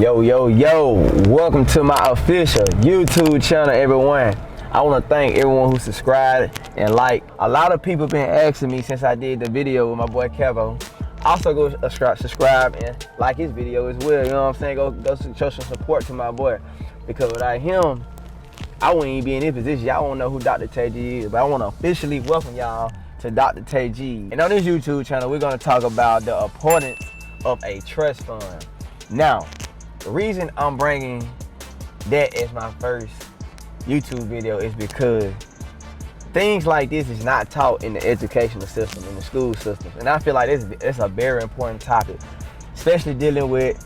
Yo, welcome to my official YouTube channel, everyone. I want to thank everyone who subscribed and liked. A lot of people been asking me since I did the video with my boy Kevo. Also go subscribe and like his video as well, you know what I'm saying? Go show some support to my boy, because without him, I wouldn't even be in this position. Y'all won't know who Dr. Tay G is, but I want to officially welcome y'all to Dr. Tay G. And on this YouTube channel, we're going to talk about the importance of a trust fund. Now, the reason I'm bringing that as my first YouTube video is because things like this is not taught in the educational system, in the school system. And I feel like it's a very important topic, especially dealing with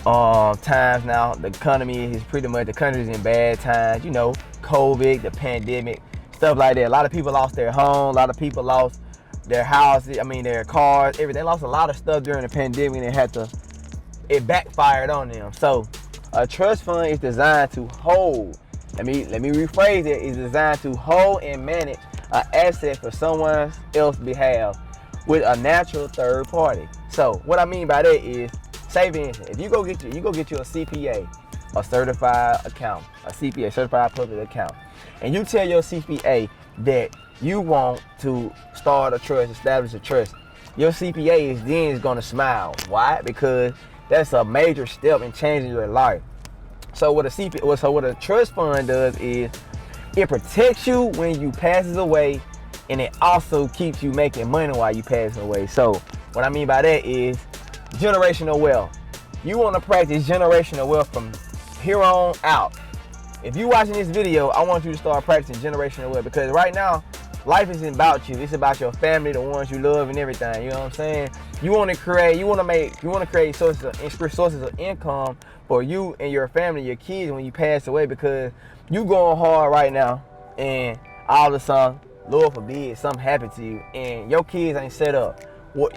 times now. The economy is pretty much, the country's in bad times, you know, COVID, the pandemic, stuff like that. A lot of people lost their home, a lot of people lost their houses, their cars, everything. They lost a lot of stuff during the pandemic and it backfired on them. So a trust fund is designed to hold, let me rephrase it, is designed to hold and manage an asset for someone else's behalf with a natural third party. So what I mean by that is, say for instance, if you go get you a CPA, a certified accountant, a CPA, certified public accountant, and you tell your CPA that you want to start a trust, establish a trust, your CPA is gonna smile. Why? Because that's a major step in changing your life. So what a trust fund does is it protects you when you passes away, and it also keeps you making money while you pass away. So what I mean by that is generational wealth. You want to practice generational wealth from here on out. If you're watching this video, I want you to start practicing generational wealth, because right now, life isn't about you. It's about your family, the ones you love, and everything. You know what I'm saying? You want to create sources of income for you and your family, your kids, when you pass away, because you going hard right now, and all of a sudden, Lord forbid, something happened to you, and your kids ain't set up.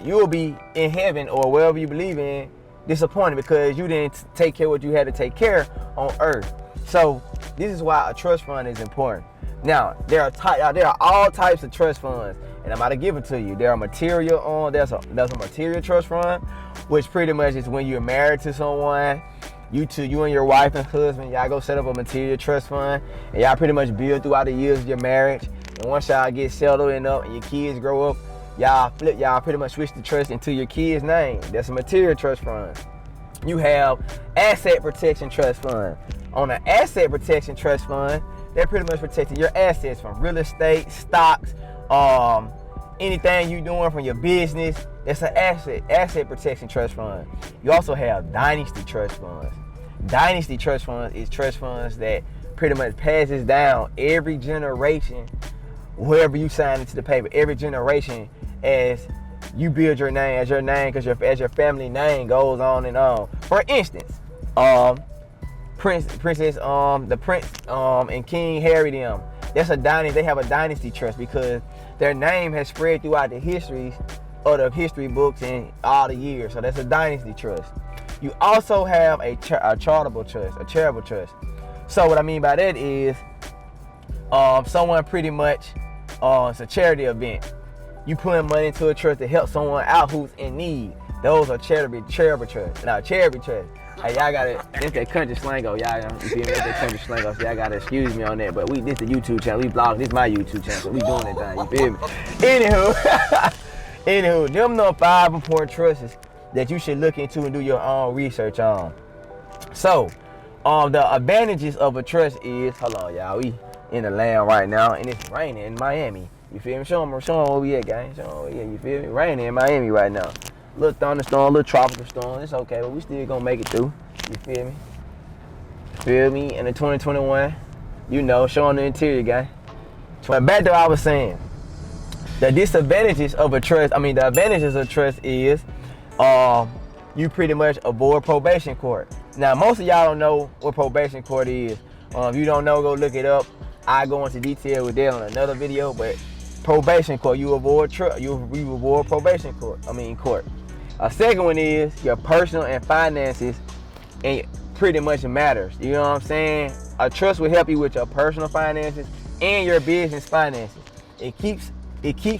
You'll be in heaven or wherever you believe in, disappointed because you didn't take care of what you had to take care on earth. So this is why a trust fund is important. Now, there are all types of trust funds, and I'm about to give it to you. There's a material trust fund, which pretty much is when you're married to someone, you and your wife and husband, y'all go set up a material trust fund, and y'all pretty much build throughout the years of your marriage. And once y'all get settled and up and your kids grow up, y'all pretty much switch the trust into your kid's name. That's a material trust fund. You have asset protection trust fund. On an asset protection trust fund, they're pretty much protecting your assets from real estate, stocks, anything you're doing from your business. That's an asset protection trust fund. You also have dynasty trust funds. Dynasty trust funds is trust funds that pretty much passes down every generation, whoever you sign into the paper, every generation, as you build your name, as your family name goes on and on. For instance, the Prince and King Harry them, that's a dynasty. They have a dynasty trust because their name has spread throughout the histories of the history books and all the years. So that's a dynasty trust. You also have a charitable trust. So what I mean by that is, someone pretty much, it's a charity event. You putting money into a trust to help someone out who's in need. Those are charitable trust. Now, charity trust. Hey, y'all gotta, it's that country slango, y'all, you feel me? It's that country slango, so y'all gotta excuse me on that. But this the YouTube channel, we vlog, this my YouTube channel, so we doing that thing, you feel me? Anywho, them the 5 important trusts that you should look into and do your own research on. So, the advantages of a trust is, hold on, y'all, we in the land right now, and it's raining in Miami. You feel me? Show them where we at, gang. Show them where we at, you feel me? Raining in Miami right now. Little thunderstorm, little tropical storm, it's okay, but we still gonna make it through. You feel me? Feel me? And in 2021, you know, showing the interior, guy. But back to what I was saying. The advantages of a trust is you pretty much avoid probation court. Now, most of y'all don't know what probation court is. If you don't know, go look it up. I go into detail with that on another video, but probation court, you avoid probation court. Court. A second one is your personal and finances, and pretty much matters. You know what I'm saying? A trust will help you with your personal finances and your business finances. It keeps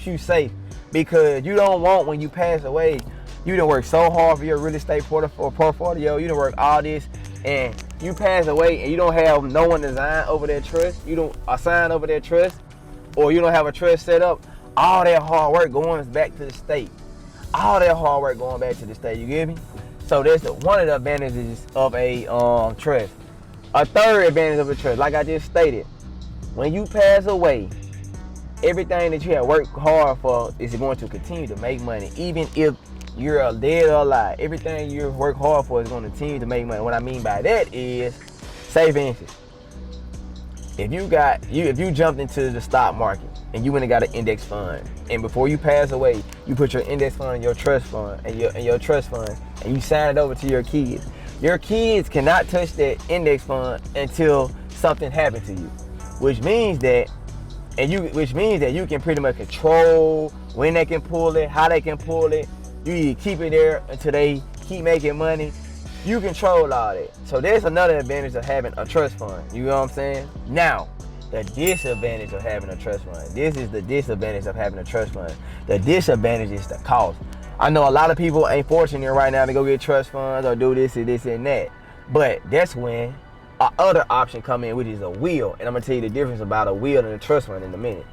you safe, because you don't want, when you pass away, You done work so hard for your real estate portfolio. You done work all this, and you pass away, and you don't have no one design over that trust. You don't assign over that trust, or you don't have a trust set up. All that hard work going back to the state. All that hard work going back to the state. You get me? So that's one of the advantages of a trust. A third advantage of a trust, like I just stated, when you pass away, everything that you have worked hard for is going to continue to make money, even if you're dead or alive. Everything you work hard for is going to continue to make money. What I mean by that is, say for instance, if you jumped into the stock market and you went and got an index fund, and before you pass away, you put your index fund in your trust fund and your trust fund, and you sign it over to your kids. Your kids cannot touch that index fund until something happens to you, which means that you can pretty much control when they can pull it, how they can pull it. You keep it there until they keep making money. You control all that. So there's another advantage of having a trust fund. You know what I'm saying? Now, the disadvantage of having a trust fund. This is the disadvantage of having a trust fund. The disadvantage is the cost. I know a lot of people ain't fortunate right now to go get trust funds or do this and this and that. But that's when our other option come in, which is a will. And I'm gonna tell you the difference about a will and a trust fund in a minute.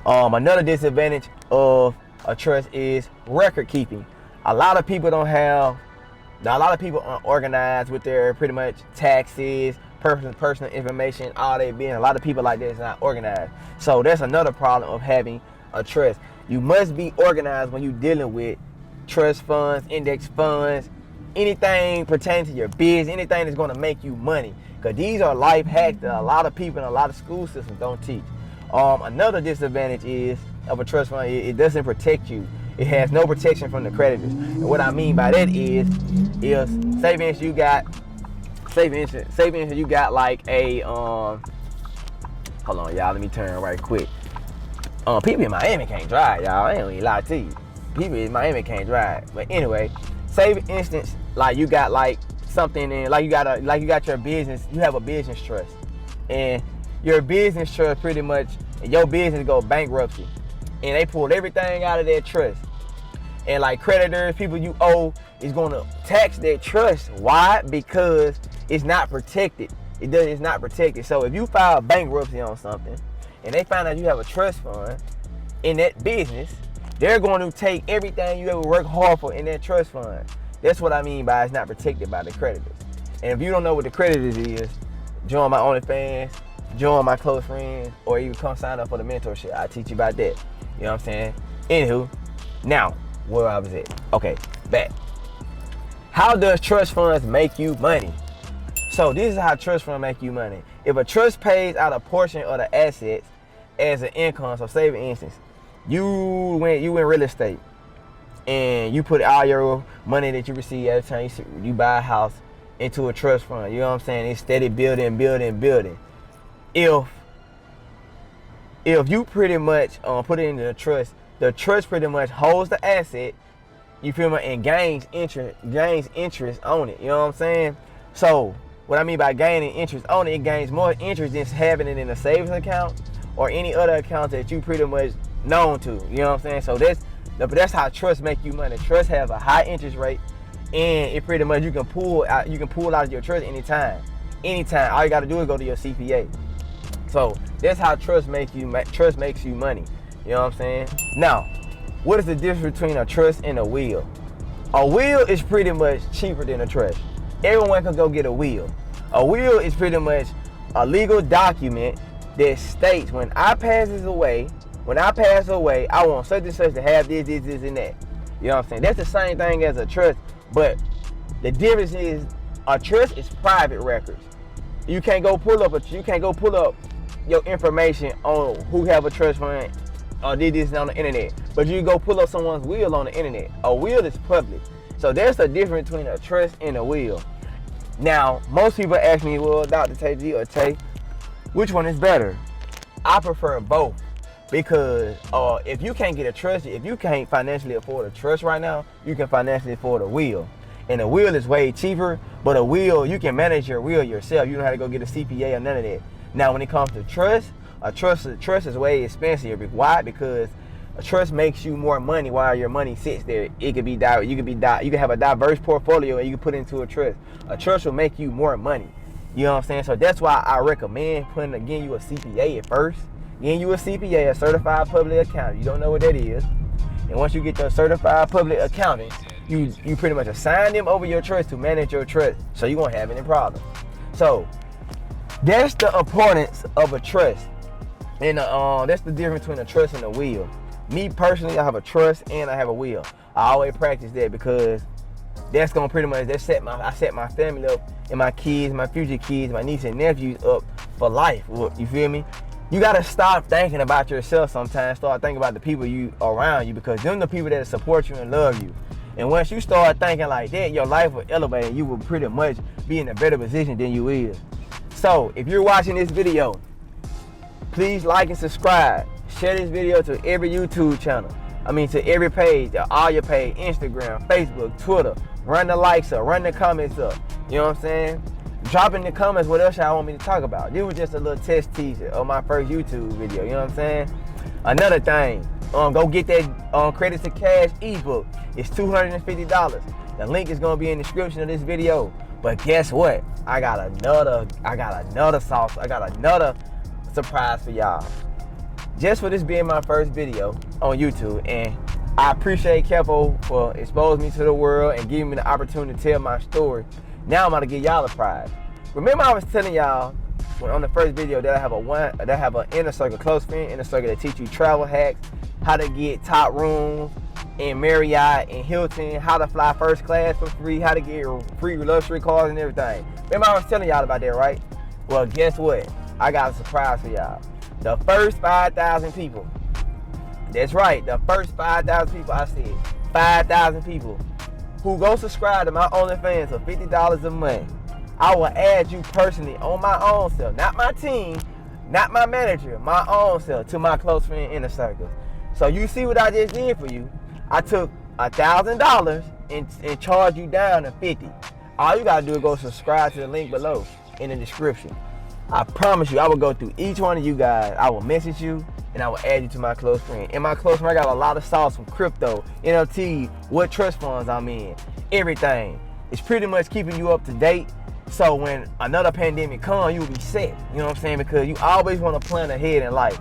Another disadvantage of a trust is record keeping. A lot of people aren't organized with their pretty much taxes, personal information, all they being. A lot of people like that is not organized. So that's another problem of having a trust. You must be organized when you're dealing with trust funds, index funds, anything pertaining to your business, anything that's going to make you money. Because these are life hacks that a lot of people in a lot of school systems don't teach. Another disadvantage is of a trust fund, it doesn't protect you. It has no protection from the creditors. And what I mean by that is say for instance you got like a hold on y'all, let me turn right quick. People in Miami can't drive, y'all. I ain't gonna lie to you. People in Miami can't drive. But anyway, say for instance, like you got like something in, like you got your business, you have a business trust. And your business trust pretty much, and your business go bankruptcy. And they pulled everything out of that trust. And like creditors, people you owe, is gonna tax that trust. Why? Because it's not protected. It's not protected. So if you file bankruptcy on something and they find out you have a trust fund in that business, they're going to take everything you ever worked hard for in that trust fund. That's what I mean by it's not protected by the creditors. And if you don't know what the creditors is, join my OnlyFans, join my close friends, or even come sign up for the mentorship. I'll teach you about that. You know what I'm saying? Anywho, now, where I was at. Okay, back. How does trust funds make you money? So this is how trust funds make you money. If a trust pays out a portion of the assets as an income, so say for instance, you went real estate and you put all your money that you receive at a time you buy a house into a trust fund. You know what I'm saying? It's steady building. If you pretty much put it into the trust pretty much holds the asset, you feel me, and gains interest on it. You know what I'm saying? So what I mean by gaining interest on it gains more interest than having it in a savings account or any other account that you pretty much known to. You know what I'm saying? So that's how trust make you money. Trust has a high interest rate, and it pretty much you can pull out of your trust anytime. All you got to do is go to your CPA. So that's how trust makes you money. You know what I'm saying? Now, what is the difference between a trust and a will? A will is pretty much cheaper than a trust. Everyone can go get a will. A will is pretty much a legal document that states when I pass away, I want such and such to have this, and that. You know what I'm saying? That's the same thing as a trust, but the difference is a trust is private records. You can't go pull up your information on who have a trust fund or did this on the internet, but you go pull up someone's will on the internet. A will is public. So there's a difference between a trust and a will. Now, most people ask me, well, Dr. Tay G or Tay, which one is better? I prefer both, because if you can't get a trust, if you can't financially afford a trust right now, you can financially afford a will. And a will is way cheaper, but a will, you can manage your will yourself. You don't have to go get a CPA or none of that. Now, when it comes to trust, a trust is way expensive. Why? Because A trust makes you more money while your money sits there. You can have a diverse portfolio and you can put into a trust. A trust will make you more money. You know what I'm saying? So that's why I recommend getting you a CPA at first. Getting you a CPA, a certified public accountant. You don't know what that is. And once you get your certified public accountant, you pretty much assign them over your trust to manage your trust, so you won't have any problems. So that's the importance of a trust. And that's the difference between a trust and a will. Me personally, I have a trust and I have a will. I always practice that because that's gonna pretty much I set my family up and my kids, my future kids, my nieces and nephews up for life. You feel me? You gotta stop thinking about yourself sometimes. Start thinking about the people around you, because them the people that support you and love you. And once you start thinking like that, your life will elevate and you will pretty much be in a better position than you is. So if you're watching this video, please like and subscribe. Share this video to every YouTube channel. To every page, all your page, Instagram, Facebook, Twitter. Run the likes up, run the comments up. You know what I'm saying? Drop in the comments what else y'all want me to talk about. This was just a little test teaser of my first YouTube video. You know what I'm saying? Another thing, go get that Credit to Cash ebook. It's $250. The link is gonna be in the description of this video. But guess what? I got another sauce. I got another surprise for y'all. Just for this being my first video on YouTube, and I appreciate Kevo for exposing me to the world and giving me the opportunity to tell my story. Now I'm gonna give y'all a prize. Remember I was telling y'all on the first video that I have an inner circle, close friend inner circle, that teach you travel hacks, how to get top rooms in Marriott and Hilton, how to fly first class for free, how to get free luxury cars and everything. Remember I was telling y'all about that, right? Well, guess what? I got a surprise for y'all. The first 5,000 people. That's right, the first 5,000 people. I said 5,000 people who go subscribe to my OnlyFans for $50 a month. I will add you personally on my own self, not my team, not my manager, my own self, to my close friend inner circle. So you see what I just did for you? I took $1,000 and charged you down to $50. All you gotta do is go subscribe to the link below in the description. I promise you, I will go through each one of you guys. I will message you and I will add you to my close friend. In my close friend, I got a lot of sauce from crypto, NFT, what trust funds I'm in, everything. It's pretty much keeping you up to date. So when another pandemic comes, you'll be set. You know what I'm saying? Because you always want to plan ahead in life.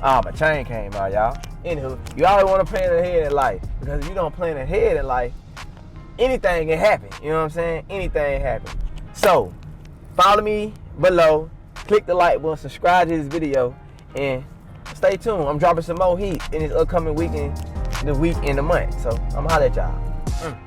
My chain came out, y'all. Anywho, you always want to plan ahead in life. Because if you don't plan ahead in life, anything can happen. You know what I'm saying? Anything can happen. So, follow me below. Click the like button, subscribe to this video, and stay tuned. I'm dropping some more heat in this upcoming weekend, the week and the month. So I'm gonna holler at y'all.